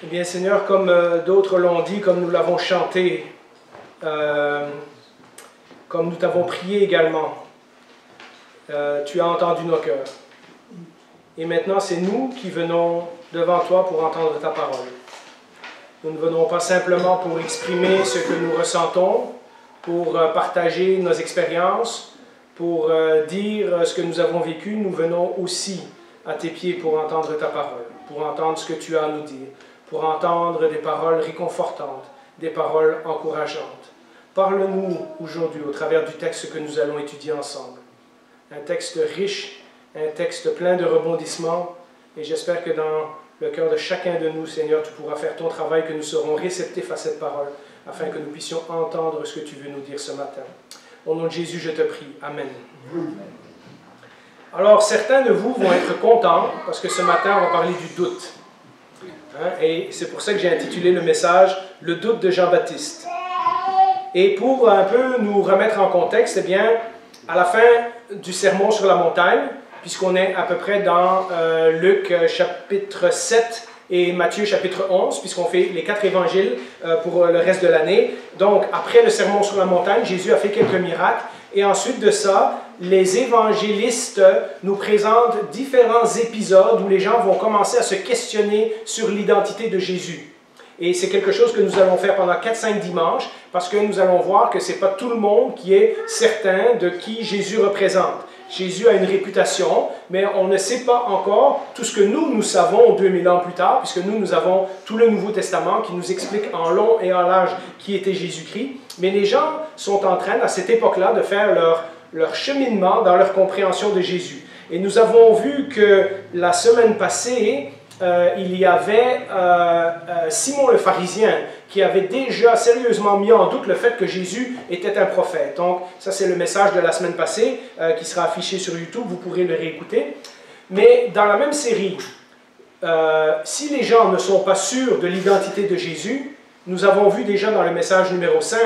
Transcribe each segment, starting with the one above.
Eh bien, Seigneur, comme d'autres l'ont dit, comme nous l'avons chanté, comme nous t'avons prié également, tu as entendu nos cœurs. Et maintenant, c'est nous qui venons devant toi pour entendre ta parole. Nous ne venons pas simplement pour exprimer ce que nous ressentons, pour partager nos expériences, pour dire ce que nous avons vécu. Nous venons aussi à tes pieds pour entendre ta parole, pour entendre ce que tu as à nous dire, pour entendre des paroles réconfortantes, des paroles encourageantes. Parle-nous aujourd'hui au travers du texte que nous allons étudier ensemble. Un texte riche, un texte plein de rebondissements, et j'espère que dans le cœur de chacun de nous, Seigneur, tu pourras faire ton travail, que nous serons réceptifs à cette parole, afin que nous puissions entendre ce que tu veux nous dire ce matin. Au nom de Jésus, je te prie. Amen. Alors, certains de vous vont être contents, parce que ce matin, on va parler du doute. Et c'est pour ça que j'ai intitulé le message « Le doute de Jean-Baptiste ». Et pour un peu nous remettre en contexte, eh bien, à la fin du sermon sur la montagne, puisqu'on est à peu près dans Luc chapitre 7 et Matthieu chapitre 11, puisqu'on fait les 4 évangiles pour le reste de l'année. Donc, après le sermon sur la montagne, Jésus a fait quelques miracles. Et ensuite de ça, les évangélistes nous présentent différents épisodes où les gens vont commencer à se questionner sur l'identité de Jésus. Et c'est quelque chose que nous allons faire pendant 4-5 dimanches, parce que nous allons voir que ce n'est pas tout le monde qui est certain de qui Jésus représente. Jésus a une réputation, mais on ne sait pas encore tout ce que nous savons 2000 ans plus tard, puisque nous avons tout le Nouveau Testament qui nous explique en long et en large qui était Jésus-Christ. Mais les gens sont en train, à cette époque-là, de faire leur cheminement dans leur compréhension de Jésus. Et nous avons vu que la semaine passée, il y avait Simon le pharisien qui avait déjà sérieusement mis en doute le fait que Jésus était un prophète. Donc, ça c'est le message de la semaine passée qui sera affiché sur YouTube, vous pourrez le réécouter. Mais dans la même série, si les gens ne sont pas sûrs de l'identité de Jésus, nous avons vu déjà dans le message numéro 5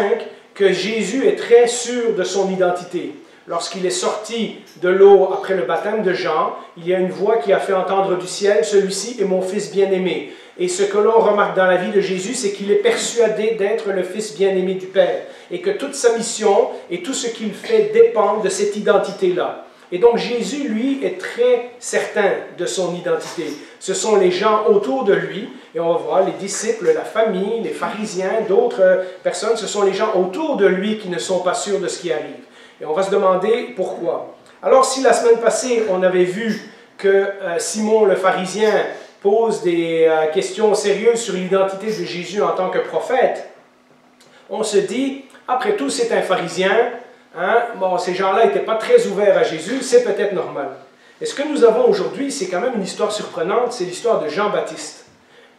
que Jésus est très sûr de son identité. Lorsqu'il est sorti de l'eau après le baptême de Jean, il y a une voix qui a fait entendre du ciel, « Celui-ci est mon Fils bien-aimé ». Et ce que l'on remarque dans la vie de Jésus, c'est qu'il est persuadé d'être le Fils bien-aimé du Père, et que toute sa mission et tout ce qu'il fait dépendent de cette identité-là. Et donc Jésus, lui, est très certain de son identité. Ce sont les gens autour de lui, et on va voir les disciples, la famille, les pharisiens, d'autres personnes, ce sont les gens autour de lui qui ne sont pas sûrs de ce qui arrive. Et on va se demander pourquoi. Alors, si la semaine passée, on avait vu que Simon le pharisien pose des questions sérieuses sur l'identité de Jésus en tant que prophète, on se dit, après tout, c'est un pharisien, bon, ces gens-là n'étaient pas très ouverts à Jésus, c'est peut-être normal. Et ce que nous avons aujourd'hui, c'est quand même une histoire surprenante, c'est l'histoire de Jean-Baptiste.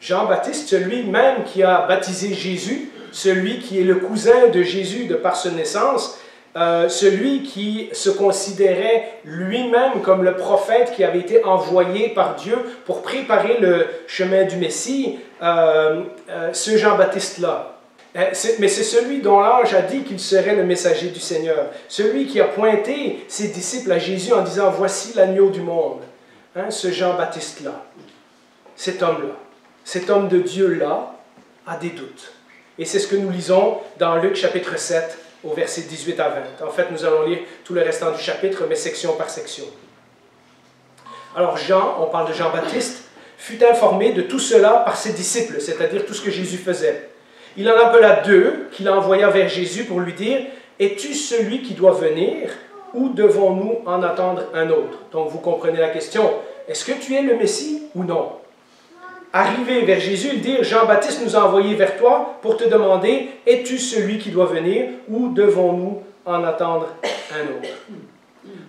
Jean-Baptiste, celui même qui a baptisé Jésus, celui qui est le cousin de Jésus de par sa naissance, celui qui se considérait lui-même comme le prophète qui avait été envoyé par Dieu pour préparer le chemin du Messie, ce Jean-Baptiste-là. Mais c'est celui dont l'ange a dit qu'il serait le messager du Seigneur, celui qui a pointé ses disciples à Jésus en disant « Voici l'agneau du monde ». Ce Jean-Baptiste-là, cet homme-là, cet homme de Dieu-là a des doutes. Et c'est ce que nous lisons dans Luc chapitre 7, au verset 18 à 20. En fait, nous allons lire tout le restant du chapitre, mais section par section. Alors Jean, on parle de Jean-Baptiste, fut informé de tout cela par ses disciples, c'est-à-dire tout ce que Jésus faisait. Il en appela 2, qu'il envoya vers Jésus pour lui dire, « Es-tu celui qui doit venir, ou devons-nous en attendre un autre ?» Donc vous comprenez la question, est-ce que tu es le Messie ou non? Arrivés vers Jésus, ils dirent, « Jean-Baptiste nous a envoyés vers toi pour te demander, es-tu celui qui doit venir ou devons-nous en attendre un autre ?»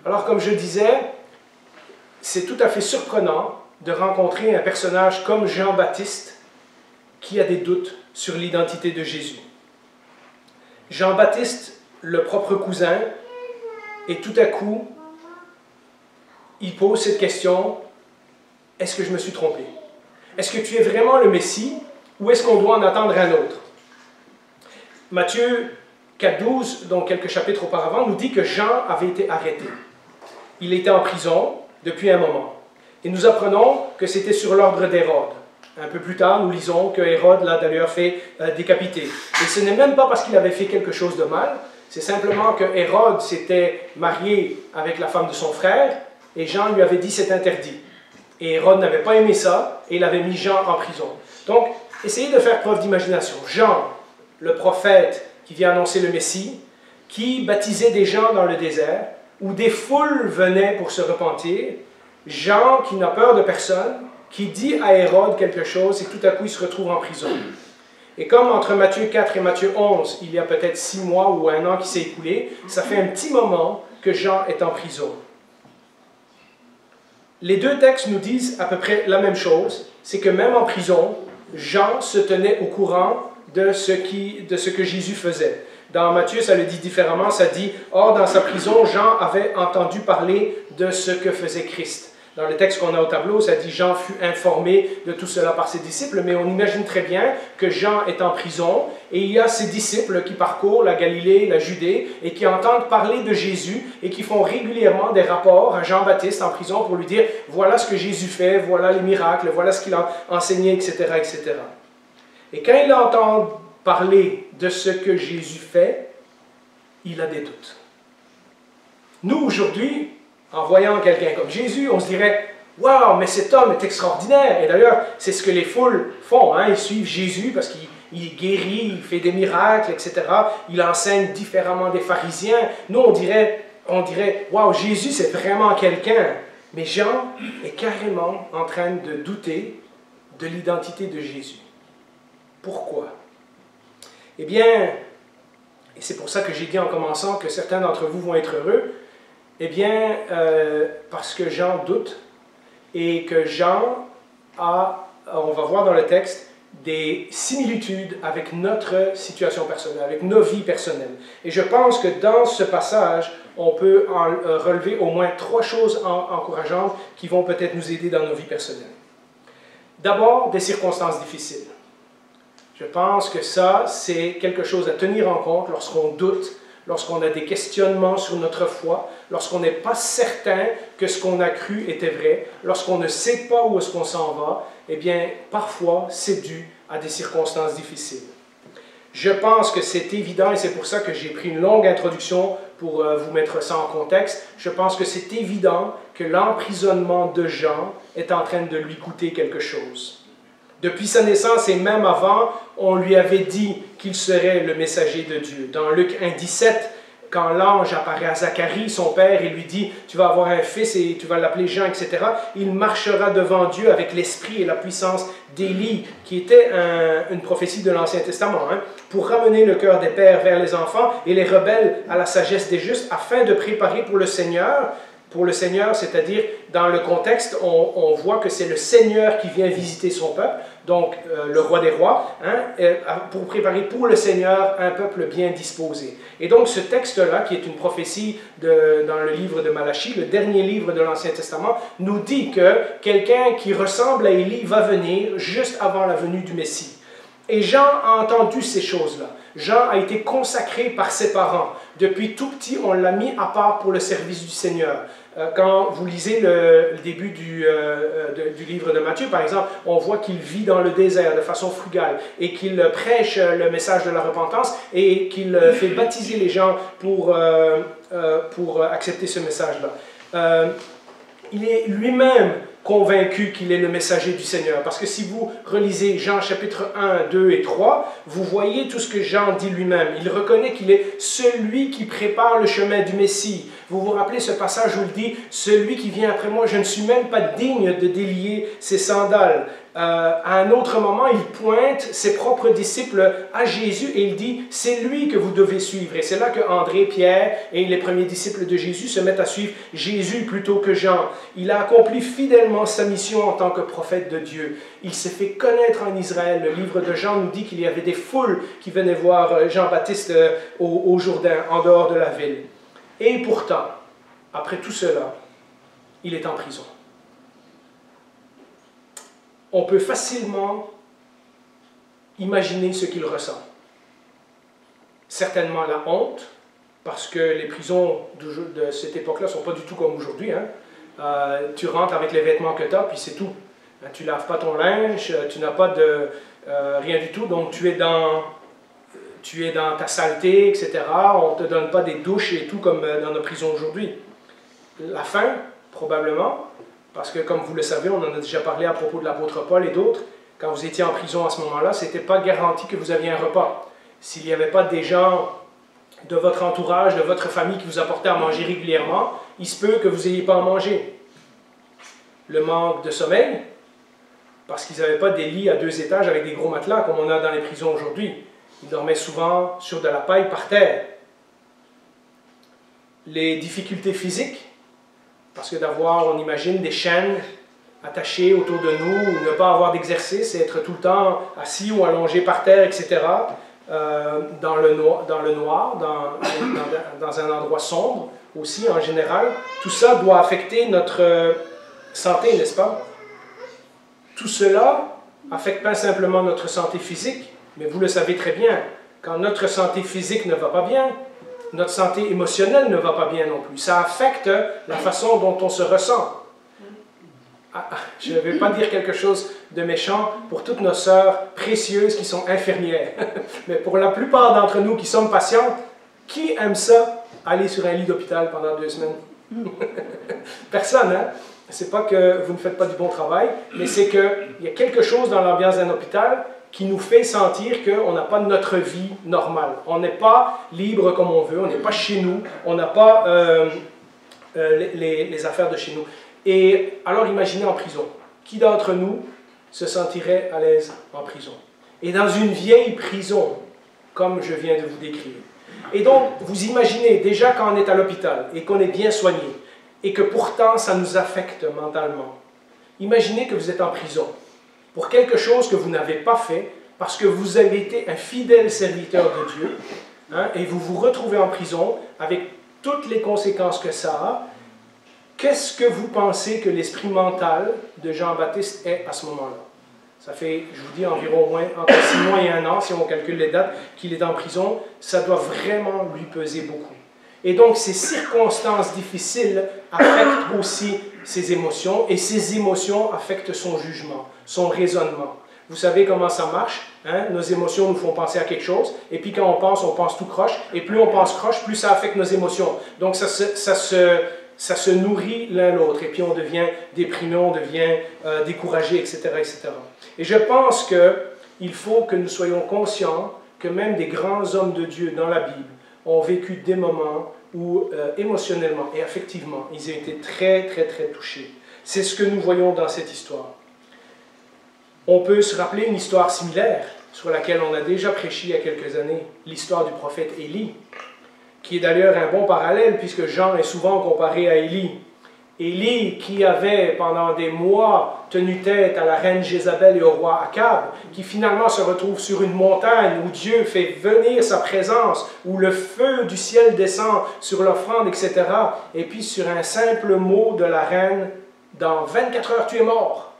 Alors, comme je disais, c'est tout à fait surprenant de rencontrer un personnage comme Jean-Baptiste qui a des doutes sur l'identité de Jésus. Jean-Baptiste, le propre cousin, et tout à coup, il pose cette question, « Est-ce que je me suis trompé? Est-ce que tu es vraiment le Messie ou est-ce qu'on doit en attendre un autre? » Matthieu 4,12, donc quelques chapitres auparavant, nous dit que Jean avait été arrêté. Il était en prison depuis un moment. Et nous apprenons que c'était sur l'ordre d'Hérode. Un peu plus tard, nous lisons que Hérode l'a d'ailleurs fait décapiter. Et ce n'est même pas parce qu'il avait fait quelque chose de mal, c'est simplement que Hérode s'était marié avec la femme de son frère, et Jean lui avait dit c'est interdit. Et Hérode n'avait pas aimé ça, et il avait mis Jean en prison. Donc, essayez de faire preuve d'imagination. Jean, le prophète qui vient annoncer le Messie, qui baptisait des gens dans le désert, où des foules venaient pour se repentir. Jean, qui n'a peur de personne, qui dit à Hérode quelque chose et tout à coup il se retrouve en prison. Et comme entre Matthieu 4 et Matthieu 11, il y a peut-être 6 mois ou 1 an qui s'est écoulé, ça fait un petit moment que Jean est en prison. Les deux textes nous disent à peu près la même chose, c'est que même en prison, Jean se tenait au courant de ce que Jésus faisait. Dans Matthieu, ça le dit différemment, ça dit « Or, dans sa prison, Jean avait entendu parler de ce que faisait Christ ». Dans le texte qu'on a au tableau, ça dit « Jean fut informé de tout cela par ses disciples », mais on imagine très bien que Jean est en prison et il y a ses disciples qui parcourent la Galilée, la Judée et qui entendent parler de Jésus et qui font régulièrement des rapports à Jean-Baptiste en prison pour lui dire « Voilà ce que Jésus fait, voilà les miracles, voilà ce qu'il a enseigné, etc. etc. » Et quand il entend parler de ce que Jésus fait, il a des doutes. Nous, aujourd'hui, en voyant quelqu'un comme Jésus, on se dirait « Waouh, mais cet homme est extraordinaire !» Et d'ailleurs, c'est ce que les foules font. Hein? Ils suivent Jésus parce qu'il guérit, il fait des miracles, etc. Il enseigne différemment des pharisiens. Nous, on dirait « Waouh, Jésus, c'est vraiment quelqu'un !» Mais Jean est carrément en train de douter de l'identité de Jésus. Pourquoi? Eh bien, et c'est pour ça que j'ai dit en commençant que certains d'entre vous vont être heureux, eh bien, parce que Jean doute et que Jean a, on va voir dans le texte, des similitudes avec notre situation personnelle, avec nos vies personnelles. Et je pense que dans ce passage, on peut relever au moins 3 choses encourageantes qui vont peut-être nous aider dans nos vies personnelles. D'abord, des circonstances difficiles. Je pense que ça, c'est quelque chose à tenir en compte lorsqu'on doute, lorsqu'on a des questionnements sur notre foi, lorsqu'on n'est pas certain que ce qu'on a cru était vrai, lorsqu'on ne sait pas où est-ce qu'on s'en va, eh bien, parfois, c'est dû à des circonstances difficiles. Je pense que c'est évident, et c'est pour ça que j'ai pris une longue introduction pour vous mettre ça en contexte. Je pense que c'est évident que l'emprisonnement de Jean est en train de lui coûter quelque chose. Depuis sa naissance et même avant, on lui avait dit qu'il serait le messager de Dieu. Dans Luc 1,17, quand l'ange apparaît à Zacharie, son père, et lui dit « Tu vas avoir un fils et tu vas l'appeler Jean, etc. » Il marchera devant Dieu avec l'esprit et la puissance d'Élie, qui était une prophétie de l'Ancien Testament, pour ramener le cœur des pères vers les enfants et les rebelles à la sagesse des justes, afin de préparer pour le Seigneur, c'est-à-dire dans le contexte, on voit que c'est le Seigneur qui vient visiter son peuple, donc le roi des rois, pour préparer pour le Seigneur un peuple bien disposé. Et donc ce texte-là, qui est une prophétie dans le livre de Malachie, le dernier livre de l'Ancien Testament, nous dit que quelqu'un qui ressemble à Élie va venir juste avant la venue du Messie. Et Jean a entendu ces choses-là. Jean a été consacré par ses parents. Depuis tout petit, on l'a mis à part pour le service du Seigneur. Quand vous lisez le début du livre de Matthieu, par exemple, on voit qu'il vit dans le désert de façon frugale et qu'il prêche le message de la repentance et qu'il fait baptiser les gens pour accepter ce message-là. Il est lui-même convaincu qu'il est le messager du Seigneur. Parce que si vous relisez Jean chapitre 1, 2 et 3, vous voyez tout ce que Jean dit lui-même. Il reconnaît qu'il est celui qui prépare le chemin du Messie. Vous vous rappelez ce passage où il dit « Celui qui vient après moi, je ne suis même pas digne de délier ses sandales. » À un autre moment, il pointe ses propres disciples à Jésus et il dit « C'est lui que vous devez suivre. » Et c'est là que André, Pierre et les premiers disciples de Jésus se mettent à suivre Jésus plutôt que Jean. Il a accompli fidèlement sa mission en tant que prophète de Dieu. Il s'est fait connaître en Israël. Le livre de Jean nous dit qu'il y avait des foules qui venaient voir Jean-Baptiste au Jourdain, en dehors de la ville. Et pourtant, après tout cela, il est en prison. On peut facilement imaginer ce qu'il ressent. Certainement la honte, parce que les prisons de cette époque-là ne sont pas du tout comme aujourd'hui. Tu rentres avec les vêtements que tu as, puis c'est tout. Tu ne laves pas ton linge, tu n'as pas de rien du tout, donc tu es dans ta saleté, etc. On ne te donne pas des douches et tout comme dans nos prisons aujourd'hui. La faim, probablement, parce que comme vous le savez, on en a déjà parlé à propos de l'apôtre Paul et d'autres, quand vous étiez en prison à ce moment-là, ce n'était pas garanti que vous aviez un repas. S'il n'y avait pas des gens de votre entourage, de votre famille qui vous apportaient à manger régulièrement, il se peut que vous n'ayez pas à manger. Le manque de sommeil, parce qu'ils n'avaient pas des lits à 2 étages avec des gros matelas comme on a dans les prisons aujourd'hui. Ils dormaient souvent sur de la paille par terre. Les difficultés physiques, parce que d'avoir, on imagine, des chaînes attachées autour de nous, ou ne pas avoir d'exercice, et être tout le temps assis ou allongé par terre, etc., dans le noir, dans un endroit sombre aussi en général, tout ça doit affecter notre santé, n'est-ce pas? Tout cela affecte pas simplement notre santé physique, mais vous le savez très bien, quand notre santé physique ne va pas bien, notre santé émotionnelle ne va pas bien non plus. Ça affecte la façon dont on se ressent. Je ne vais pas dire quelque chose de méchant pour toutes nos sœurs précieuses qui sont infirmières. Mais pour la plupart d'entre nous qui sommes patientes, qui aime ça, aller sur un lit d'hôpital pendant 2 semaines? Personne, hein? C'est pas que vous ne faites pas du bon travail, mais c'est qu'il y a quelque chose dans l'ambiance d'un hôpital qui nous fait sentir qu'on n'a pas notre vie normale. On n'est pas libre comme on veut, on n'est pas chez nous, on n'a pas les affaires de chez nous. Et alors imaginez en prison. Qui d'entre nous se sentirait à l'aise en prison? Et dans une vieille prison, comme je viens de vous décrire. Et donc, vous imaginez déjà quand on est à l'hôpital et qu'on est bien soigné, et que pourtant ça nous affecte mentalement. Imaginez que vous êtes en prison pour quelque chose que vous n'avez pas fait parce que vous avez été un fidèle serviteur de Dieu, hein, et vous vous retrouvez en prison avec toutes les conséquences que ça a. Qu'est-ce que vous pensez que l'esprit mental de Jean-Baptiste est à ce moment-là? Ça fait, je vous dis, environ entre 6 mois et 1 an, si on calcule les dates, qu'il est en prison. Ça doit vraiment lui peser beaucoup. Et donc, ces circonstances difficiles affectent aussi ses émotions, et ces émotions affectent son jugement, son raisonnement. Vous savez comment ça marche, hein? Nos émotions nous font penser à quelque chose, et puis quand on pense tout croche, et plus on pense croche, plus ça affecte nos émotions. Donc, ça se nourrit l'un l'autre, et puis on devient déprimé, on devient découragé, etc., etc. Et je pense qu'il faut que nous soyons conscients que même des grands hommes de Dieu dans la Bible ont vécu des moments où émotionnellement et affectivement, ils ont été très, très, très touchés. C'est ce que nous voyons dans cette histoire. On peut se rappeler une histoire similaire sur laquelle on a déjà prêché il y a quelques années, l'histoire du prophète Élie, qui est d'ailleurs un bon parallèle puisque Jean est souvent comparé à Élie. Élie, qui avait pendant des mois tenu tête à la reine Jézabel et au roi Akab, qui finalement se retrouve sur une montagne où Dieu fait venir sa présence, où le feu du ciel descend sur l'offrande, etc. Et puis sur un simple mot de la reine, dans 24 heures tu es mort.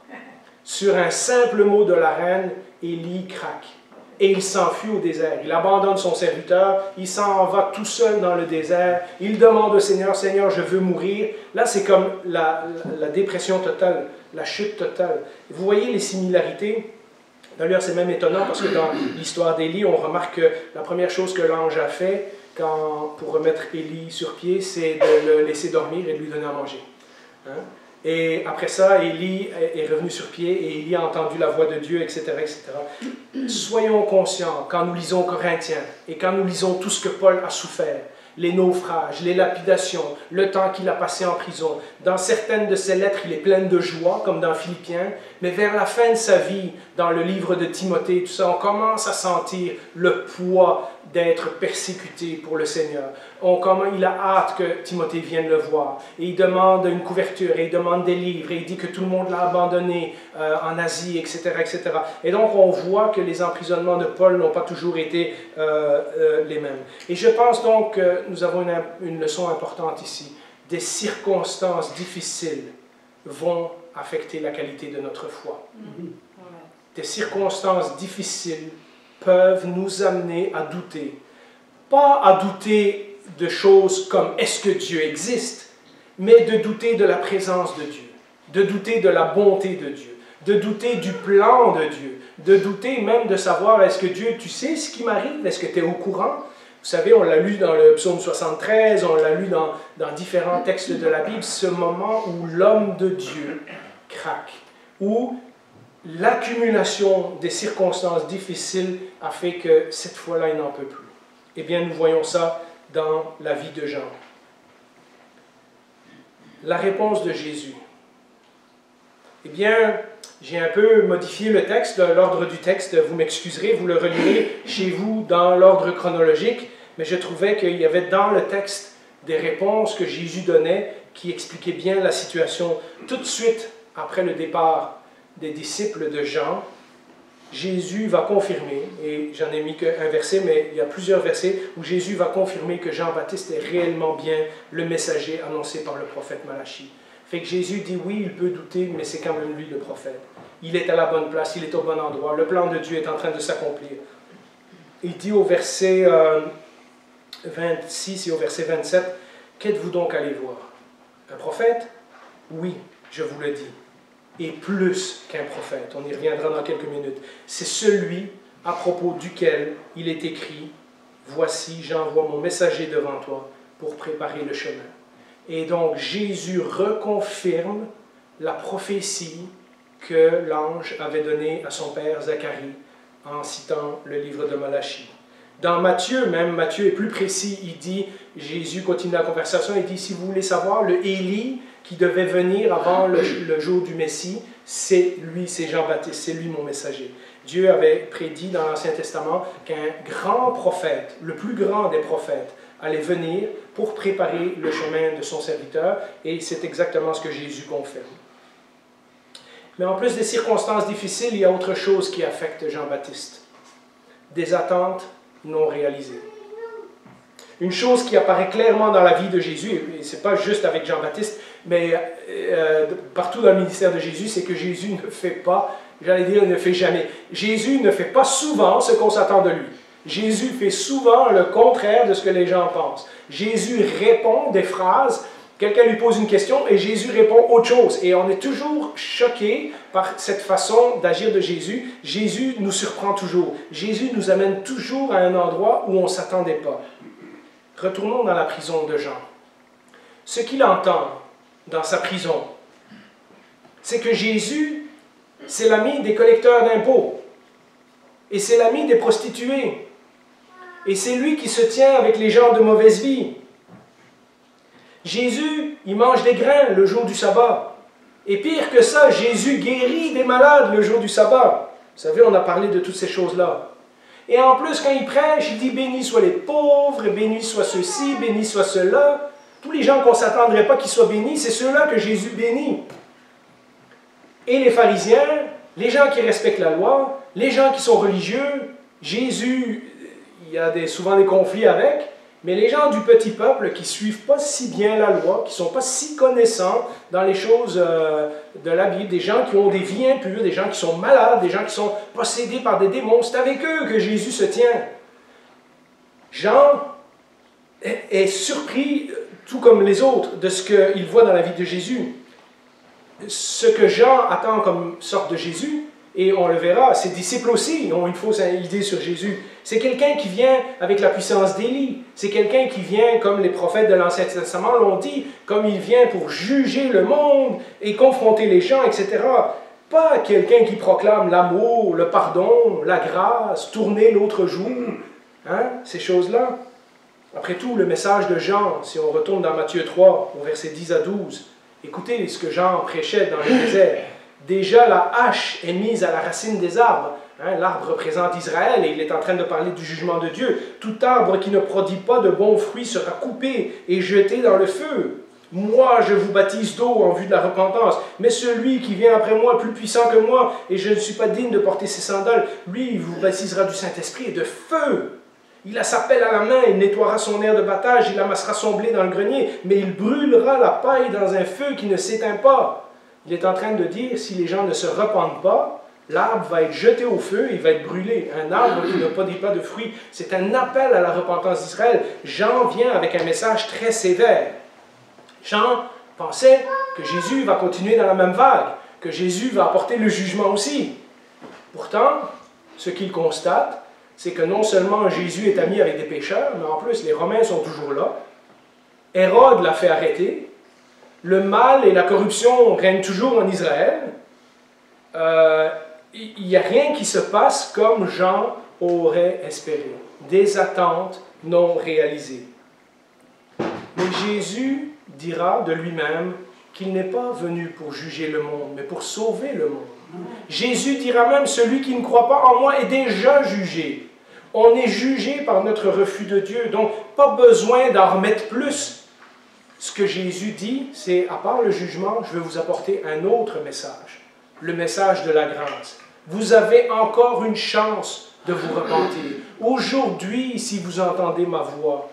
Sur un simple mot de la reine, Élie craque. Et il s'enfuit au désert. Il abandonne son serviteur, il s'en va tout seul dans le désert. Il demande au Seigneur, « Seigneur, je veux mourir. » Là, c'est comme la dépression totale, la chute totale. Vous voyez les similarités? D'ailleurs, c'est même étonnant parce que dans l'histoire d'Élie, on remarque que la première chose que l'ange a fait pour remettre Élie sur pied, c'est de le laisser dormir et de lui donner à manger. Hein? Et après ça, Élie est revenu sur pied et Élie a entendu la voix de Dieu, etc., etc. Soyons conscients, quand nous lisons Corinthiens et quand nous lisons tout ce que Paul a souffert, les naufrages, les lapidations, le temps qu'il a passé en prison. Dans certaines de ses lettres, il est plein de joie, comme dans Philippiens, mais vers la fin de sa vie, dans le livre de Timothée, tout ça, on commence à sentir le poids d'être persécuté pour le Seigneur. Il a hâte que Timothée vienne le voir. Et il demande une couverture, et il demande des livres, et il dit que tout le monde l'a abandonné en Asie, etc., etc. Et donc, on voit que les emprisonnements de Paul n'ont pas toujours été les mêmes. Et je pense donc que nous avons une leçon importante ici. Des circonstances difficiles vont affecter la qualité de notre foi. Des circonstances difficiles peuvent nous amener à douter. Pas à douter de choses comme est-ce que Dieu existe, mais de douter de la présence de Dieu, de douter de la bonté de Dieu, de douter du plan de Dieu, de douter même de savoir, est-ce que Dieu, tu sais ce qui m'arrive, est-ce que tu es au courant? Vous savez, on l'a lu dans le psaume 73, on l'a lu dans différents textes de la Bible, ce moment où l'homme de Dieu craque, où l'accumulation des circonstances difficiles a fait que cette fois-là, il n'en peut plus. Eh bien, nous voyons ça dans la vie de Jean. La réponse de Jésus. Eh bien, j'ai un peu modifié le texte, l'ordre du texte, vous m'excuserez, vous le relirez chez vous dans l'ordre chronologique, mais je trouvais qu'il y avait dans le texte des réponses que Jésus donnait qui expliquaient bien la situation. Tout de suite, après le départ des disciples de Jean, Jésus va confirmer, et j'en ai mis qu'un verset, mais il y a plusieurs versets où Jésus va confirmer que Jean-Baptiste est réellement bien le messager annoncé par le prophète Malachie. Fait que Jésus dit oui, il peut douter, mais c'est quand même lui le prophète. Il est à la bonne place, il est au bon endroit, le plan de Dieu est en train de s'accomplir. Il dit au verset 26 et au verset 27, « Qu'êtes-vous donc allé voir? Un prophète? Oui, je vous le dis. Et plus qu'un prophète. » On y reviendra dans quelques minutes. C'est celui à propos duquel il est écrit, « Voici, j'envoie mon messager devant toi pour préparer le chemin. » Et donc Jésus reconfirme la prophétie que l'ange avait donnée à son père Zacharie en citant le livre de Malachie. Dans Matthieu, même, Matthieu est plus précis, il dit, Jésus continue la conversation, il dit, si vous voulez savoir, le Élie qui devait venir avant le jour du Messie, c'est lui, c'est Jean-Baptiste, c'est lui mon messager. Dieu avait prédit dans l'Ancien Testament qu'un grand prophète, le plus grand des prophètes, allait venir pour préparer le chemin de son serviteur, et c'est exactement ce que Jésus confirme. Mais en plus des circonstances difficiles, il y a autre chose qui affecte Jean-Baptiste. Des attentes non réalisées. Une chose qui apparaît clairement dans la vie de Jésus, et ce n'est pas juste avec Jean-Baptiste, mais partout dans le ministère de Jésus, c'est que Jésus ne fait pas, j'allais dire, ne fait jamais. Jésus ne fait pas souvent ce qu'on s'attend de lui. Jésus fait souvent le contraire de ce que les gens pensent. Jésus répond des phrases, quelqu'un lui pose une question et Jésus répond autre chose. Et on est toujours choqué par cette façon d'agir de Jésus. Jésus nous surprend toujours. Jésus nous amène toujours à un endroit où on ne s'attendait pas. Retournons dans la prison de Jean. Ce qu'il entend dans sa prison, c'est que Jésus, c'est l'ami des collecteurs d'impôts. Et c'est l'ami des prostituées. Et c'est lui qui se tient avec les gens de mauvaise vie. Jésus, il mange des grains le jour du sabbat. Et pire que ça, Jésus guérit des malades le jour du sabbat. Vous savez, on a parlé de toutes ces choses-là. Et en plus, quand il prêche, il dit « Béni soient les pauvres, béni soit ceux-ci, béni soit ceux-là ». Tous les gens qu'on ne s'attendrait pas qu'ils soient bénis, c'est ceux-là que Jésus bénit. Et les pharisiens, les gens qui respectent la loi, les gens qui sont religieux, Jésus, il y a souvent des conflits avec, mais les gens du petit peuple qui ne suivent pas si bien la loi, qui ne sont pas si connaissants dans les choses de la Bible, des gens qui ont des vies impures, des gens qui sont malades, des gens qui sont possédés par des démons, c'est avec eux que Jésus se tient. Jean est surpris, tout comme les autres, de ce qu'il voit dans la vie de Jésus. Ce que Jean attend comme sorte de Jésus, et on le verra, ses disciples aussi ont une fausse idée sur Jésus. C'est quelqu'un qui vient avec la puissance d'Élie. C'est quelqu'un qui vient, comme les prophètes de l'Ancien Testament l'ont dit, comme il vient pour juger le monde et confronter les gens, etc. Pas quelqu'un qui proclame l'amour, le pardon, la grâce, tourner l'autre jour, hein, ces choses-là. Après tout, le message de Jean, si on retourne dans Matthieu 3, au verset 10 à 12, écoutez ce que Jean prêchait dans le désert. Déjà, la hache est mise à la racine des arbres. Hein, l'arbre représente Israël et il est en train de parler du jugement de Dieu. Tout arbre qui ne produit pas de bons fruits sera coupé et jeté dans le feu. Moi, je vous baptise d'eau en vue de la repentance, mais celui qui vient après moi est plus puissant que moi et je ne suis pas digne de porter ses sandales. Lui, il vous baptisera du Saint-Esprit et de feu. Il a sa pelle à la main, il nettoiera son aire de battage, il amassera son blé dans le grenier, mais il brûlera la paille dans un feu qui ne s'éteint pas. Il est en train de dire, si les gens ne se repentent pas, l'arbre va être jeté au feu, il va être brûlé. Un arbre qui ne produit pas de fruits, c'est un appel à la repentance d'Israël. Jean vient avec un message très sévère. Jean pensait que Jésus va continuer dans la même vague, que Jésus va apporter le jugement aussi. Pourtant, ce qu'il constate, c'est que non seulement Jésus est ami avec des pécheurs, mais en plus les Romains sont toujours là. Hérode l'a fait arrêter. Le mal et la corruption règnent toujours en Israël. Il n'y a rien qui se passe comme Jean aurait espéré. Des attentes non réalisées. Mais Jésus dira de lui-même qu'il n'est pas venu pour juger le monde, mais pour sauver le monde. Jésus dira même, celui qui ne croit pas en moi est déjà jugé. On est jugé par notre refus de Dieu, donc pas besoin d'en remettre plus. Ce que Jésus dit, c'est, à part le jugement, je vais vous apporter un autre message, le message de la grâce. Vous avez encore une chance de vous repentir. Aujourd'hui, si vous entendez ma voix,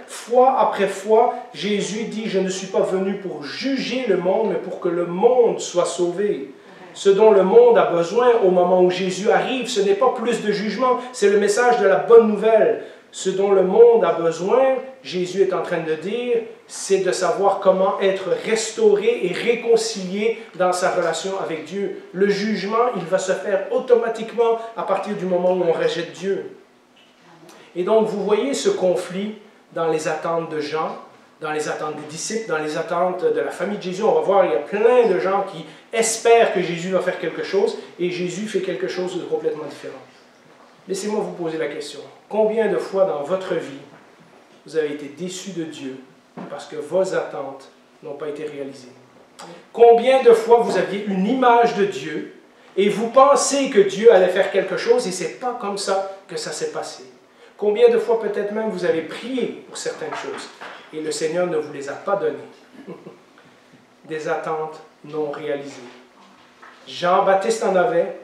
fois après fois, Jésus dit, je ne suis pas venu pour juger le monde, mais pour que le monde soit sauvé. Ce dont le monde a besoin au moment où Jésus arrive, ce n'est pas plus de jugement, c'est le message de la bonne nouvelle. Ce dont le monde a besoin, Jésus est en train de dire, c'est de savoir comment être restauré et réconcilié dans sa relation avec Dieu. Le jugement, il va se faire automatiquement à partir du moment où on rejette Dieu. Et donc, vous voyez ce conflit dans les attentes de Jean, dans les attentes des disciples, dans les attentes de la famille de Jésus. On va voir, il y a plein de gens qui espèrent que Jésus va faire quelque chose, et Jésus fait quelque chose de complètement différent. Laissez-moi vous poser la question. Combien de fois dans votre vie, vous avez été déçus de Dieu parce que vos attentes n'ont pas été réalisées? Combien de fois vous aviez une image de Dieu et vous pensez que Dieu allait faire quelque chose et ce n'est pas comme ça que ça s'est passé? Combien de fois peut-être même vous avez prié pour certaines choses et le Seigneur ne vous les a pas données? Des attentes non réalisées. Jean-Baptiste en avait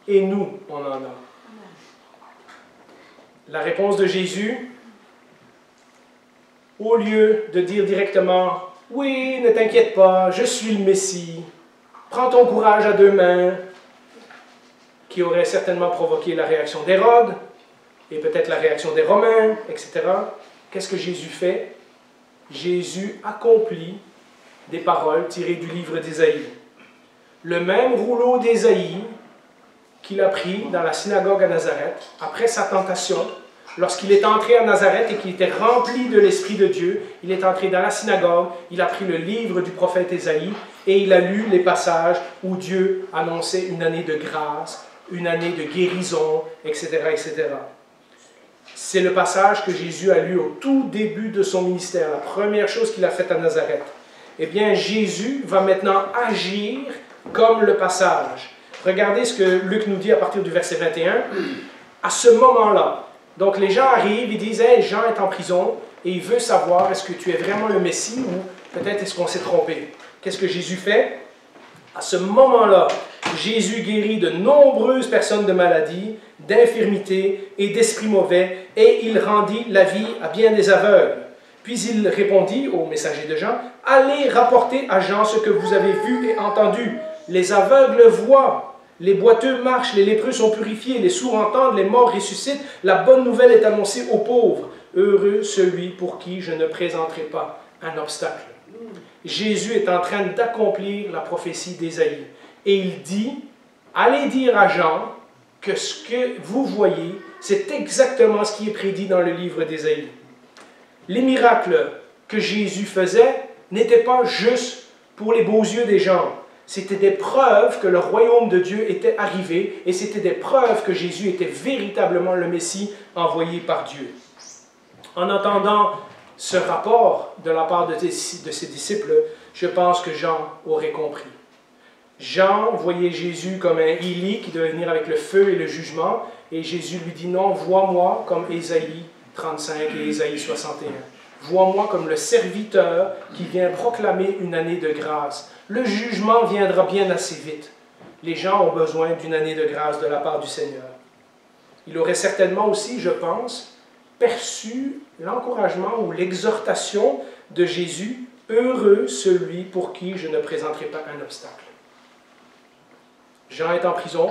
et nous, on en a. La réponse de Jésus, au lieu de dire directement « Oui, ne t'inquiète pas, je suis le Messie, prends ton courage à deux mains », qui aurait certainement provoqué la réaction d'Hérode, et peut-être la réaction des Romains, etc. Qu'est-ce que Jésus fait? Jésus accomplit des paroles tirées du livre d'Ésaïe. Le même rouleau d'Ésaïe qu'il a pris dans la synagogue à Nazareth, après sa tentation, lorsqu'il est entré à Nazareth et qu'il était rempli de l'Esprit de Dieu, il est entré dans la synagogue, il a pris le livre du prophète Ésaïe et il a lu les passages où Dieu annonçait une année de grâce, une année de guérison, etc., etc. C'est le passage que Jésus a lu au tout début de son ministère, la première chose qu'il a faite à Nazareth. Eh bien, Jésus va maintenant agir comme le passage. Regardez ce que Luc nous dit à partir du verset 21. À ce moment-là, donc les gens arrivent, ils disent « Hey, Jean est en prison et il veut savoir est-ce que tu es vraiment le Messie ou peut-être est-ce qu'on s'est trompé. » Qu'est-ce que Jésus fait? À ce moment-là, Jésus guérit de nombreuses personnes de maladies, d'infirmités et d'esprits mauvais et il rendit la vie à bien des aveugles. Puis il répondit aux messagers de Jean « Allez rapporter à Jean ce que vous avez vu et entendu. Les aveugles voient. Les boiteux marchent, les lépreux sont purifiés, les sourds entendent, les morts ressuscitent. La bonne nouvelle est annoncée aux pauvres. Heureux celui pour qui je ne présenterai pas un obstacle. » Jésus est en train d'accomplir la prophétie d'Ésaïe. Et il dit, allez dire à Jean que ce que vous voyez, c'est exactement ce qui est prédit dans le livre d'Ésaïe. Les miracles que Jésus faisait n'étaient pas juste pour les beaux yeux des gens. C'était des preuves que le royaume de Dieu était arrivé et c'était des preuves que Jésus était véritablement le Messie envoyé par Dieu. En entendant ce rapport de la part de ses disciples, je pense que Jean aurait compris. Jean voyait Jésus comme un Élie qui devait venir avec le feu et le jugement et Jésus lui dit non, vois-moi comme Ésaïe 35 et Ésaïe 61. Vois-moi comme le serviteur qui vient proclamer une année de grâce. Le jugement viendra bien assez vite. Les gens ont besoin d'une année de grâce de la part du Seigneur. Il aurait certainement aussi, je pense, perçu l'encouragement ou l'exhortation de Jésus, « Heureux celui pour qui je ne présenterai pas un obstacle. » Jean est en prison.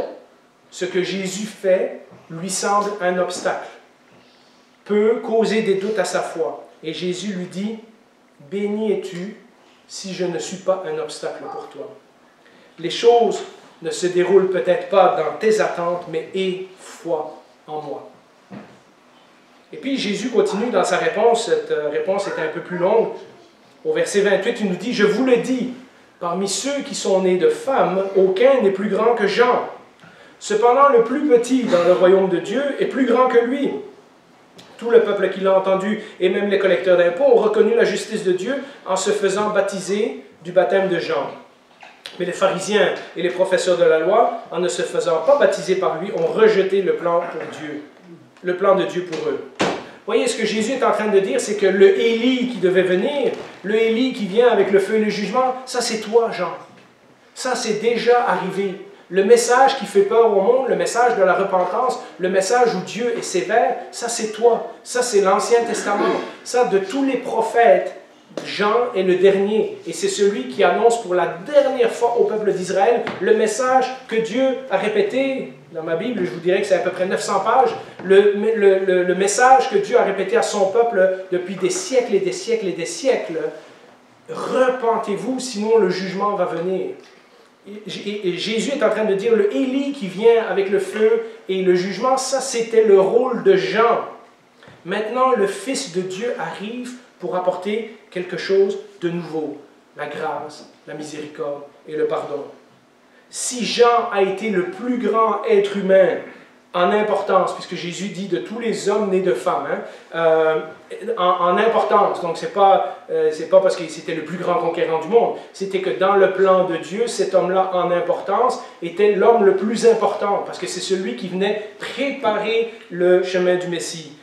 Ce que Jésus fait lui semble un obstacle, peut causer des doutes à sa foi. Et Jésus lui dit, « Béni es-tu si je ne suis pas un obstacle pour toi. » les choses ne se déroulent peut-être pas dans tes attentes, mais aie foi en moi. Et puis Jésus continue dans sa réponse, cette réponse est un peu plus longue. Au verset 28, il nous dit, « Je vous le dis, parmi ceux qui sont nés de femmes, aucun n'est plus grand que Jean. Cependant, le plus petit dans le royaume de Dieu est plus grand que lui. » Tout le peuple qui l'a entendu, et même les collecteurs d'impôts, ont reconnu la justice de Dieu en se faisant baptiser du baptême de Jean. Mais les pharisiens et les professeurs de la loi, en ne se faisant pas baptiser par lui, ont rejeté le plan pour Dieu, le plan de Dieu pour eux. Voyez, ce que Jésus est en train de dire, c'est que le Élie qui devait venir, le Élie qui vient avec le feu et le jugement, ça c'est toi, Jean. Ça c'est déjà arrivé. Le message qui fait peur au monde, le message de la repentance, le message où Dieu est sévère, ça c'est toi. Ça c'est l'Ancien Testament. Ça, de tous les prophètes, Jean est le dernier. Et c'est celui qui annonce pour la dernière fois au peuple d'Israël le message que Dieu a répété. Dans ma Bible, je vous dirais que c'est à peu près 900 pages. Le message que Dieu a répété à son peuple depuis des siècles et des siècles et des siècles. Repentez-vous, sinon le jugement va venir. Et Jésus est en train de dire, le Élie qui vient avec le feu et le jugement, ça c'était le rôle de Jean. Maintenant, le Fils de Dieu arrive pour apporter quelque chose de nouveau, la grâce, la miséricorde et le pardon. Si Jean a été le plus grand être humain en importance, puisque Jésus dit de tous les hommes nés de femmes, en importance, donc c'est pas parce que c'était le plus grand conquérant du monde, c'était que dans le plan de Dieu, cet homme-là en importance était l'homme le plus important, parce que c'est celui qui venait préparer le chemin du Messie.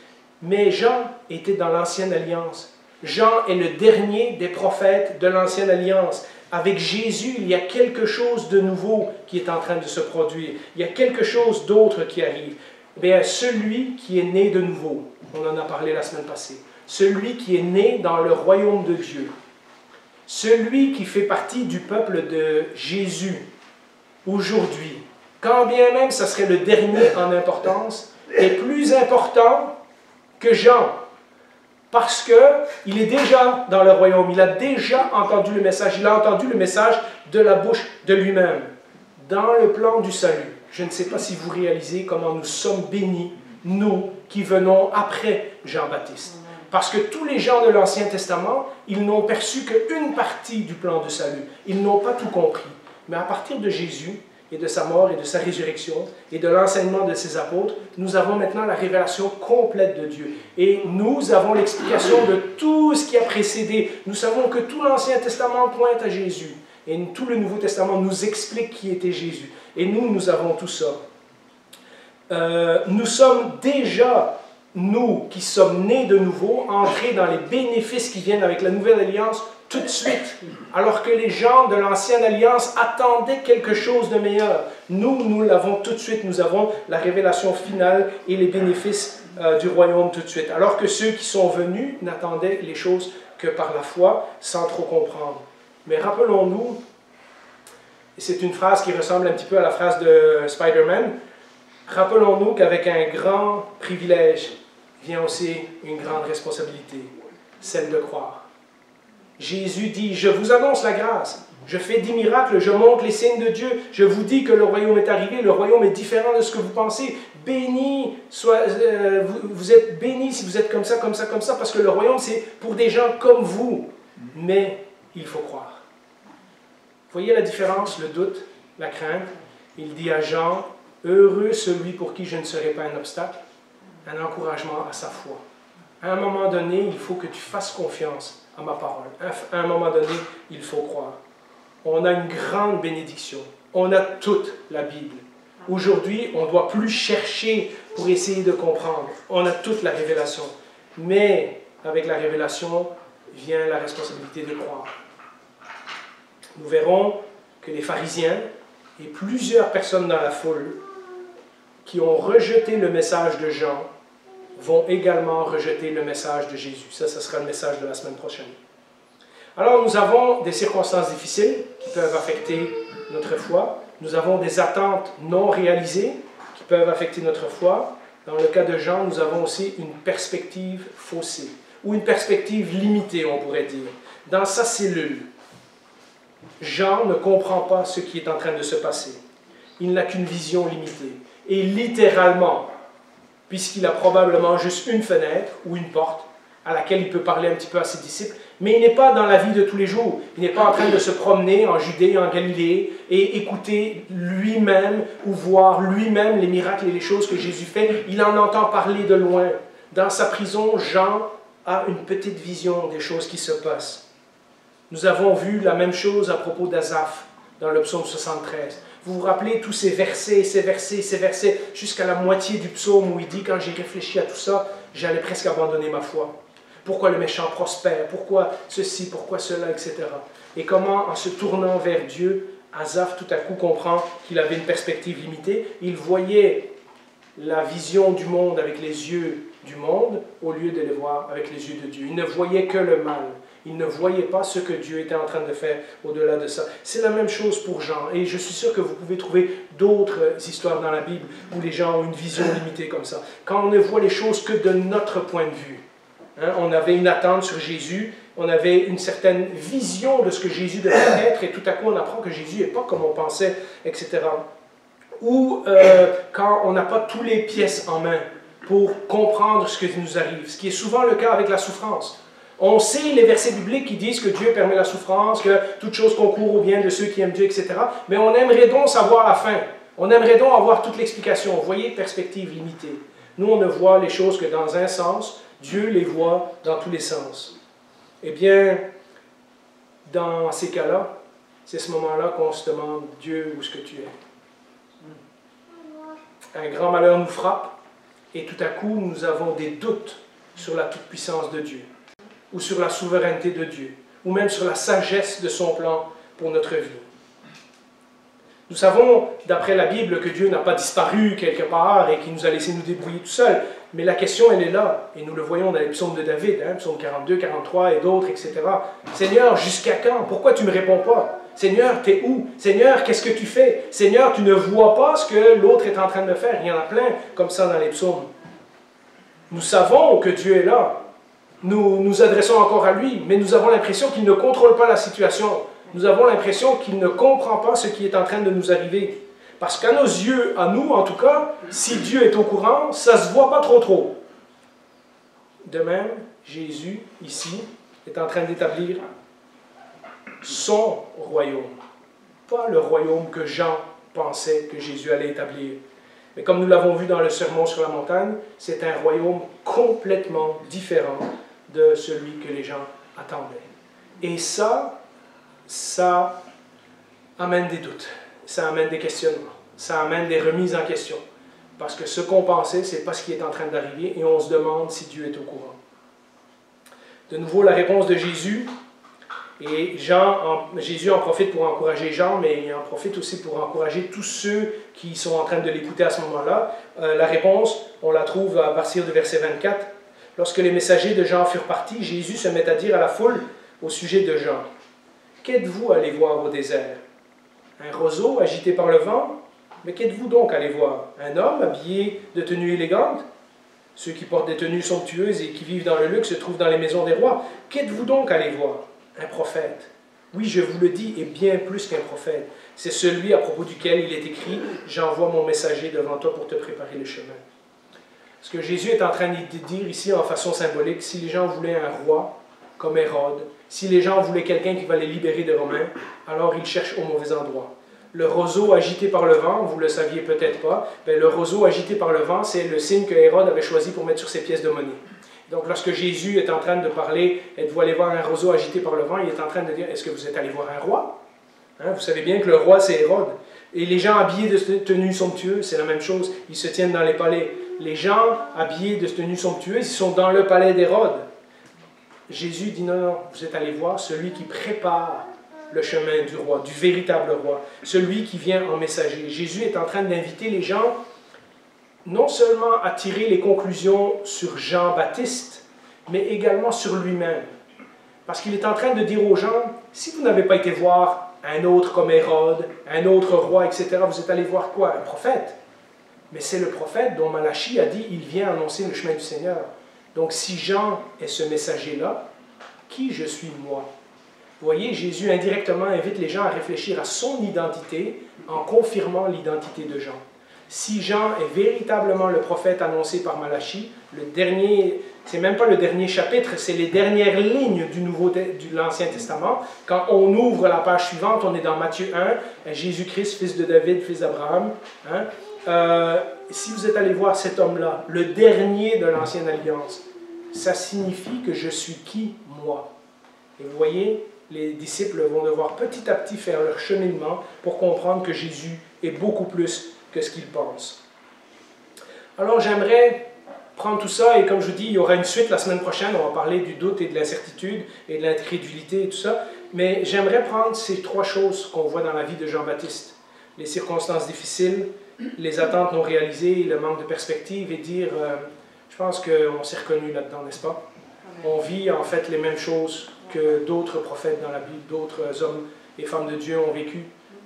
Mais Jean était dans l'Ancienne Alliance. Jean est le dernier des prophètes de l'Ancienne Alliance. Avec Jésus, il y a quelque chose de nouveau qui est en train de se produire. Il y a quelque chose d'autre qui arrive. Bien, celui qui est né de nouveau, on en a parlé la semaine passée, celui qui est né dans le royaume de Dieu, celui qui fait partie du peuple de Jésus, aujourd'hui, quand bien même ça serait le dernier en importance, est plus important que Jean. Parce qu'il est déjà dans le royaume, il a déjà entendu le message, il a entendu le message de la bouche de lui-même, dans le plan du salut. Je ne sais pas si vous réalisez comment nous sommes bénis, nous qui venons après Jean-Baptiste. Parce que tous les gens de l'Ancien Testament, ils n'ont perçu qu'une partie du plan de salut. Ils n'ont pas tout compris. Mais à partir de Jésus, et de sa mort et de sa résurrection, et de l'enseignement de ses apôtres, nous avons maintenant la révélation complète de Dieu. Et nous avons l'explication de tout ce qui a précédé. Nous savons que tout l'Ancien Testament pointe à Jésus. Et tout le Nouveau Testament nous explique qui était Jésus. Et nous avons tout ça. Nous sommes déjà, nous qui sommes nés de nouveau, entrés dans les bénéfices qui viennent avec la Nouvelle Alliance tout de suite, alors que les gens de l'Ancienne Alliance attendaient quelque chose de meilleur. Nous l'avons tout de suite, nous avons la révélation finale et les bénéfices du royaume tout de suite, alors que ceux qui sont venus n'attendaient les choses que par la foi, sans trop comprendre. Mais rappelons-nous, et c'est une phrase qui ressemble un petit peu à la phrase de Spider-Man, rappelons-nous qu'avec un grand privilège vient aussi une grande responsabilité, celle de croire. Jésus dit, je vous annonce la grâce, je fais des miracles, je montre les signes de Dieu, je vous dis que le royaume est arrivé, le royaume est différent de ce que vous pensez. Béni, vous êtes bénis si vous êtes comme ça, comme ça, comme ça, parce que le royaume c'est pour des gens comme vous. Mais il faut croire. Voyez la différence, le doute, la crainte. Il dit à Jean, heureux celui pour qui je ne serai pas un obstacle, un encouragement à sa foi. À un moment donné, il faut que tu fasses confiance à ma parole. À un moment donné, il faut croire. On a une grande bénédiction. On a toute la Bible. Aujourd'hui, on ne doit plus chercher pour essayer de comprendre. On a toute la révélation. Mais avec la révélation vient la responsabilité de croire. Nous verrons que les pharisiens et plusieurs personnes dans la foule qui ont rejeté le message de Jean vont également rejeter le message de Jésus. Ça sera le message de la semaine prochaine. Alors, nous avons des circonstances difficiles qui peuvent affecter notre foi. Nous avons des attentes non réalisées qui peuvent affecter notre foi. Dans le cas de Jean, nous avons aussi une perspective faussée, ou une perspective limitée, on pourrait dire, dans sa cellule. Jean ne comprend pas ce qui est en train de se passer. Il n'a qu'une vision limitée. Et littéralement, puisqu'il a probablement juste une fenêtre ou une porte à laquelle il peut parler un petit peu à ses disciples, mais il n'est pas dans la vie de tous les jours. Il n'est pas en train de se promener en Judée, en Galilée, et écouter lui-même ou voir lui-même les miracles et les choses que Jésus fait. Il en entend parler de loin. Dans sa prison, Jean a une petite vision des choses qui se passent. Nous avons vu la même chose à propos d'Asaph dans le psaume 73. Vous vous rappelez tous ces versets, jusqu'à la moitié du psaume où il dit « Quand j'ai réfléchi à tout ça, j'allais presque abandonner ma foi. Pourquoi le méchant prospère? Pourquoi ceci? Pourquoi cela? Etc. » Et comment, en se tournant vers Dieu, Asaph tout à coup comprend qu'il avait une perspective limitée. Il voyait la vision du monde avec les yeux du monde au lieu de les voir avec les yeux de Dieu. Il ne voyait que le mal. Il ne voyait pas ce que Dieu était en train de faire au-delà de ça. C'est la même chose pour Jean. Et je suis sûr que vous pouvez trouver d'autres histoires dans la Bible où les gens ont une vision limitée comme ça. Quand on ne voit les choses que de notre point de vue. Hein, on avait une attente sur Jésus, on avait une certaine vision de ce que Jésus devait être, et tout à coup on apprend que Jésus n'est pas comme on pensait, etc. Ou quand on n'a pas toutes les pièces en main pour comprendre ce qui nous arrive, ce qui est souvent le cas avec la souffrance. On sait les versets bibliques qui disent que Dieu permet la souffrance, que toute chose concourt au bien de ceux qui aiment Dieu, etc. Mais on aimerait donc savoir la fin. On aimerait donc avoir toute l'explication. Vous voyez, perspective limitée. Nous, on ne voit les choses que dans un sens. Dieu les voit dans tous les sens. Eh bien, dans ces cas-là, c'est ce moment-là qu'on se demande, Dieu, où est-ce que tu es? Un grand malheur nous frappe, et tout à coup, nous avons des doutes sur la toute-puissance de Dieu, ou sur la souveraineté de Dieu, ou même sur la sagesse de son plan pour notre vie. Nous savons, d'après la Bible, que Dieu n'a pas disparu quelque part et qu'il nous a laissé nous débrouiller tout seuls. Mais la question, elle est là. Et nous le voyons dans les psaumes de David, psaume 42, 43 et d'autres, etc. Seigneur, jusqu'à quand? Pourquoi tu ne me réponds pas? Seigneur, t'es où? Seigneur, qu'est-ce que tu fais? Seigneur, tu ne vois pas ce que l'autre est en train de faire. Il y en a plein comme ça dans les psaumes. Nous savons que Dieu est là. Nous nous adressons encore à lui, mais nous avons l'impression qu'il ne contrôle pas la situation. Nous avons l'impression qu'il ne comprend pas ce qui est en train de nous arriver. Parce qu'à nos yeux, à nous en tout cas, si Dieu est au courant, ça ne se voit pas trop. De même, Jésus, ici, est en train d'établir son royaume. Pas le royaume que Jean pensait que Jésus allait établir. Mais comme nous l'avons vu dans le sermon sur la montagne, c'est un royaume complètement différent de celui que les gens attendaient. Et ça amène des doutes, ça amène des questionnements, ça amène des remises en question. Parce que ce qu'on pensait, ce n'est pas ce qui est en train d'arriver, et on se demande si Dieu est au courant. De nouveau, la réponse de Jésus, et Jésus en profite pour encourager Jean, mais il en profite aussi pour encourager tous ceux qui sont en train de l'écouter à ce moment-là. La réponse, on la trouve à partir du verset 24. Lorsque les messagers de Jean furent partis, Jésus se met à dire à la foule au sujet de Jean: « Qu'êtes-vous allé voir au désert? Un roseau agité par le vent? Mais qu'êtes-vous donc allé voir? Un homme habillé de tenues élégantes? Ceux qui portent des tenues somptueuses et qui vivent dans le luxe se trouvent dans les maisons des rois. Qu'êtes-vous donc allé voir? Un prophète. Oui, je vous le dis, et bien plus qu'un prophète. C'est celui à propos duquel il est écrit: « J'envoie mon messager devant toi pour te préparer le chemin. » Ce que Jésus est en train de dire ici en façon symbolique, si les gens voulaient un roi comme Hérode, si les gens voulaient quelqu'un qui va les libérer des Romains, alors ils cherchent au mauvais endroit. Le roseau agité par le vent, vous ne le saviez peut-être pas, mais le roseau agité par le vent, c'est le signe que Hérode avait choisi pour mettre sur ses pièces de monnaie. Donc lorsque Jésus est en train de parler, êtes-vous allé voir un roseau agité par le vent, il est en train de dire, est-ce que vous êtes allé voir un roi? Vous savez bien que le roi, c'est Hérode. Et les gens habillés de tenues somptueuses, c'est la même chose, ils se tiennent dans les palais. Les gens habillés de tenues somptueuses, ils sont dans le palais d'Hérode. Jésus dit, non, vous êtes allé voir celui qui prépare le chemin du roi, du véritable roi, celui qui vient en messager. Jésus est en train d'inviter les gens non seulement à tirer les conclusions sur Jean-Baptiste, mais également sur lui-même. Parce qu'il est en train de dire aux gens, si vous n'avez pas été voir un autre comme Hérode, un autre roi, etc., vous êtes allé voir quoi? Un prophète. Mais c'est le prophète dont Malachie a dit, il vient annoncer le chemin du Seigneur. Donc si Jean est ce messager-là, qui je suis moi? Vous voyez, Jésus indirectement invite les gens à réfléchir à son identité en confirmant l'identité de Jean. Si Jean est véritablement le prophète annoncé par Malachie, le dernier, c'est même pas le dernier chapitre, c'est les dernières lignes de l'Ancien Testament. Quand on ouvre la page suivante, on est dans Matthieu 1, Jésus-Christ, fils de David, fils d'Abraham. Si vous êtes allé voir cet homme-là, le dernier de l'Ancienne Alliance, ça signifie que je suis qui, moi? Et vous voyez, les disciples vont devoir petit à petit faire leur cheminement pour comprendre que Jésus est beaucoup plus que ce qu'ils pensent. Alors j'aimerais prendre tout ça, et comme je vous dis, il y aura une suite la semaine prochaine, on va parler du doute et de l'incertitude et de l'incrédulité et tout ça, mais j'aimerais prendre ces trois choses qu'on voit dans la vie de Jean-Baptiste, les circonstances difficiles, les attentes non réalisées, le manque de perspective, et dire, je pense qu'on s'est reconnu là-dedans, n'est-ce pas? On vit en fait les mêmes choses que d'autres prophètes dans la Bible, d'autres hommes et femmes de Dieu ont vécu,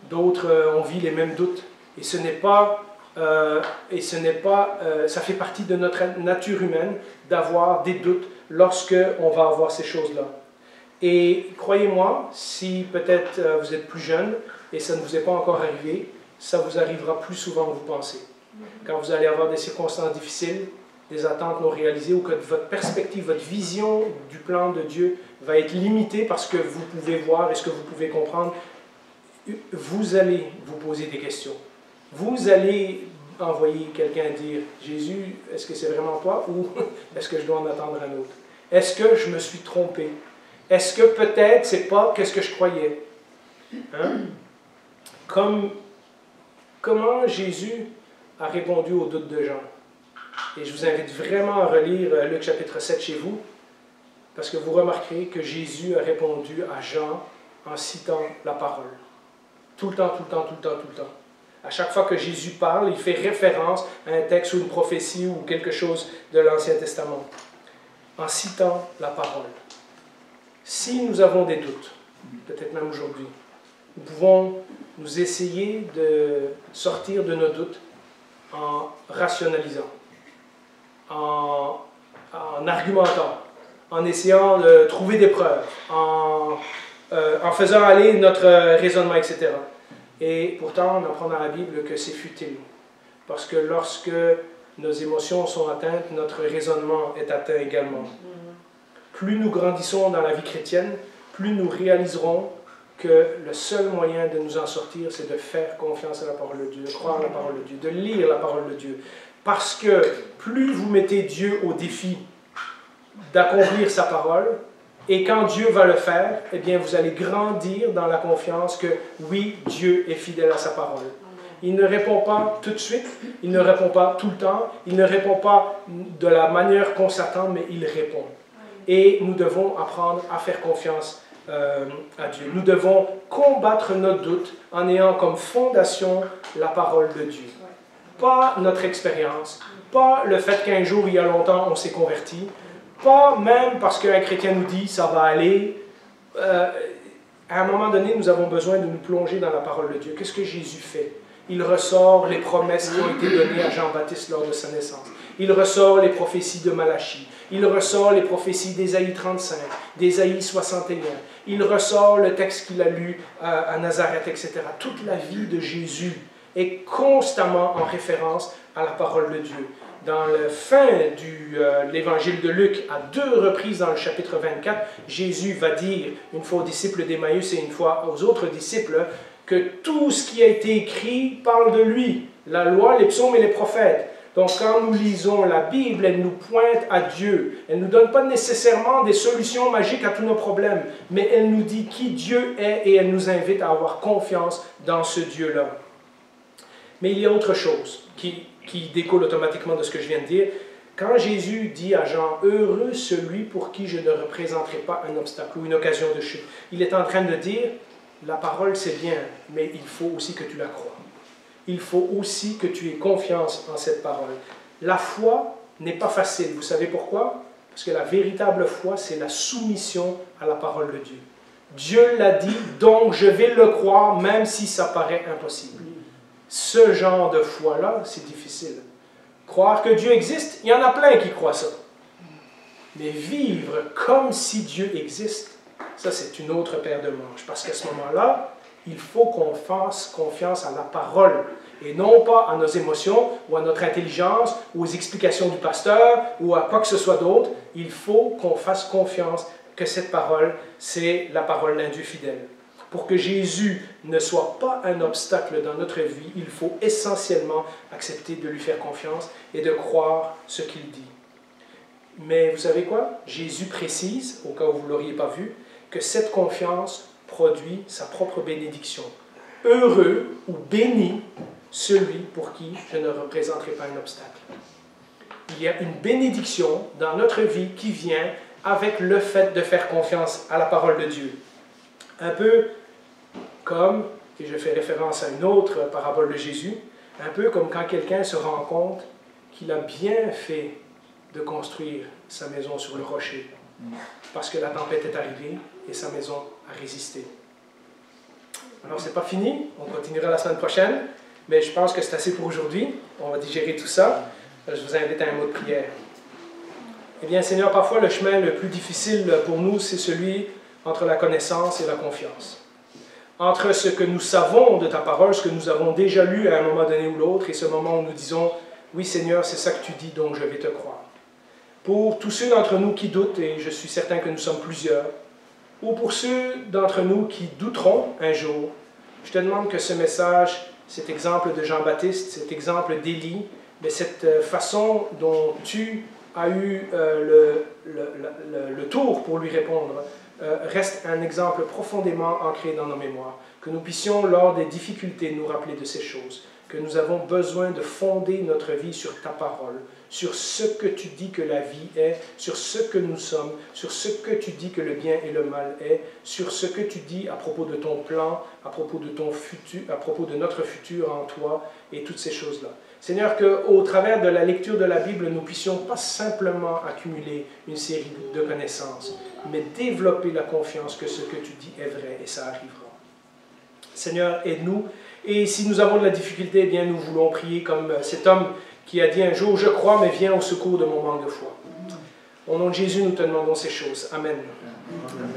d'autres ont vécu les mêmes doutes. Et ce n'est pas, ça fait partie de notre nature humaine d'avoir des doutes lorsque on va avoir ces choses-là. Et croyez-moi, si peut-être vous êtes plus jeune et ça ne vous est pas encore arrivé, ça vous arrivera plus souvent que vous pensez. Quand vous allez avoir des circonstances difficiles, des attentes non réalisées, ou que votre perspective, votre vision du plan de Dieu va être limitée parce que vous pouvez voir et ce que vous pouvez comprendre, vous allez vous poser des questions. Vous allez envoyer quelqu'un dire « Jésus, est-ce que c'est vraiment toi ou est-ce que je dois en attendre un autre? Est-ce que je me suis trompé? Est-ce que peut-être c'est pas qu'est-ce que je croyais? » Hein? Comment Jésus a répondu aux doutes de Jean? Et je vous invite vraiment à relire Luc chapitre 7 chez vous, parce que vous remarquerez que Jésus a répondu à Jean en citant la parole. Tout le temps, tout le temps, tout le temps, tout le temps. À chaque fois que Jésus parle, il fait référence à un texte ou une prophétie ou quelque chose de l'Ancien Testament, en citant la parole. Si nous avons des doutes, peut-être même aujourd'hui, nous pouvons nous essayer de sortir de nos doutes en rationalisant, en argumentant, en essayant de trouver des preuves, en faisant aller notre raisonnement, etc. Et pourtant, on apprend dans la Bible que c'est futile. Parce que lorsque nos émotions sont atteintes, notre raisonnement est atteint également. Plus nous grandissons dans la vie chrétienne, plus nous réaliserons que le seul moyen de nous en sortir, c'est de faire confiance à la parole de Dieu, de croire à la parole de Dieu, de lire la parole de Dieu. Parce que plus vous mettez Dieu au défi d'accomplir sa parole, et quand Dieu va le faire, eh bien vous allez grandir dans la confiance que oui, Dieu est fidèle à sa parole. Il ne répond pas tout de suite, il ne répond pas tout le temps, il ne répond pas de la manière qu'on s'attend, mais il répond. Et nous devons apprendre à faire confiance à Dieu. Nous devons combattre nos doutes en ayant comme fondation la parole de Dieu. Pas notre expérience, pas le fait qu'un jour, il y a longtemps, on s'est converti, pas même parce qu'un chrétien nous dit « ça va aller ». À un moment donné, nous avons besoin de nous plonger dans la parole de Dieu. Qu'est-ce que Jésus fait? Il ressort les promesses qui ont été données à Jean-Baptiste lors de sa naissance. Il ressort les prophéties de Malachie. Il ressort les prophéties d'Ésaïe 35, d'Ésaïe 61. Il ressort le texte qu'il a lu à Nazareth, etc. Toute la vie de Jésus est constamment en référence à la parole de Dieu. Dans la fin de l'évangile de Luc, à 2 reprises dans le chapitre 24, Jésus va dire, une fois aux disciples d'Emmaüs et une fois aux autres disciples, que tout ce qui a été écrit parle de lui, la loi, les psaumes et les prophètes. Donc quand nous lisons la Bible, elle nous pointe à Dieu. Elle ne nous donne pas nécessairement des solutions magiques à tous nos problèmes, mais elle nous dit qui Dieu est et elle nous invite à avoir confiance dans ce Dieu-là. Mais il y a autre chose qui découle automatiquement de ce que je viens de dire. Quand Jésus dit à Jean « Heureux celui pour qui je ne représenterai pas un obstacle ou une occasion de chute », il est en train de dire « La parole c'est bien, mais il faut aussi que tu la crois. Il faut aussi que tu aies confiance en cette parole. » La foi n'est pas facile. Vous savez pourquoi? Parce que la véritable foi, c'est la soumission à la parole de Dieu. Dieu l'a dit, donc je vais le croire même si ça paraît impossible. Ce genre de foi-là, c'est difficile. Croire que Dieu existe, il y en a plein qui croient ça. Mais vivre comme si Dieu existe, ça c'est une autre paire de manches. Parce qu'à ce moment-là, il faut qu'on fasse confiance à la parole et non pas à nos émotions ou à notre intelligence ou aux explications du pasteur ou à quoi que ce soit d'autre. Il faut qu'on fasse confiance que cette parole, c'est la parole d'un Dieu fidèle. Pour que Jésus ne soit pas un obstacle dans notre vie, il faut essentiellement accepter de lui faire confiance et de croire ce qu'il dit. Mais vous savez quoi? Jésus précise, au cas où vous ne l'auriez pas vu, que cette confiance produit sa propre bénédiction. Heureux ou béni celui pour qui je ne représenterai pas un obstacle. Il y a une bénédiction dans notre vie qui vient avec le fait de faire confiance à la parole de Dieu. Un peu comme, et je fais référence à une autre parabole de Jésus, un peu comme quand quelqu'un se rend compte qu'il a bien fait de construire sa maison sur le rocher, parce que la tempête est arrivée et sa maison a résisté. Alors, ce n'est pas fini, on continuera la semaine prochaine, mais je pense que c'est assez pour aujourd'hui. On va digérer tout ça. Je vous invite à un mot de prière. Eh bien, Seigneur, parfois le chemin le plus difficile pour nous, c'est celui entre la connaissance et la confiance. Entre ce que nous savons de ta parole, ce que nous avons déjà lu à un moment donné ou l'autre, et ce moment où nous disons, oui Seigneur, c'est ça que tu dis, donc je vais te croire. Pour tous ceux d'entre nous qui doutent, et je suis certain que nous sommes plusieurs, ou pour ceux d'entre nous qui douteront un jour, je te demande que ce message, cet exemple de Jean-Baptiste, cet exemple d'Élie, mais cette façon dont tu as eu le tour pour lui répondre, reste un exemple profondément ancré dans nos mémoires. Que nous puissions, lors des difficultés, nous rappeler de ces choses. Que nous avons besoin de fonder notre vie sur ta parole, sur ce que tu dis que la vie est, sur ce que nous sommes, sur ce que tu dis que le bien et le mal est, sur ce que tu dis à propos de ton plan, à propos de ton futur, à propos de notre futur en toi et toutes ces choses-là. Seigneur, qu'au travers de la lecture de la Bible, nous puissions pas simplement accumuler une série de connaissances, mais développer la confiance que ce que tu dis est vrai et ça arrivera. Seigneur, aide-nous. Et si nous avons de la difficulté, eh bien, nous voulons prier comme cet homme qui a dit un jour, je crois, mais viens au secours de mon manque de foi. Au nom de Jésus, nous te demandons ces choses. Amen. Amen.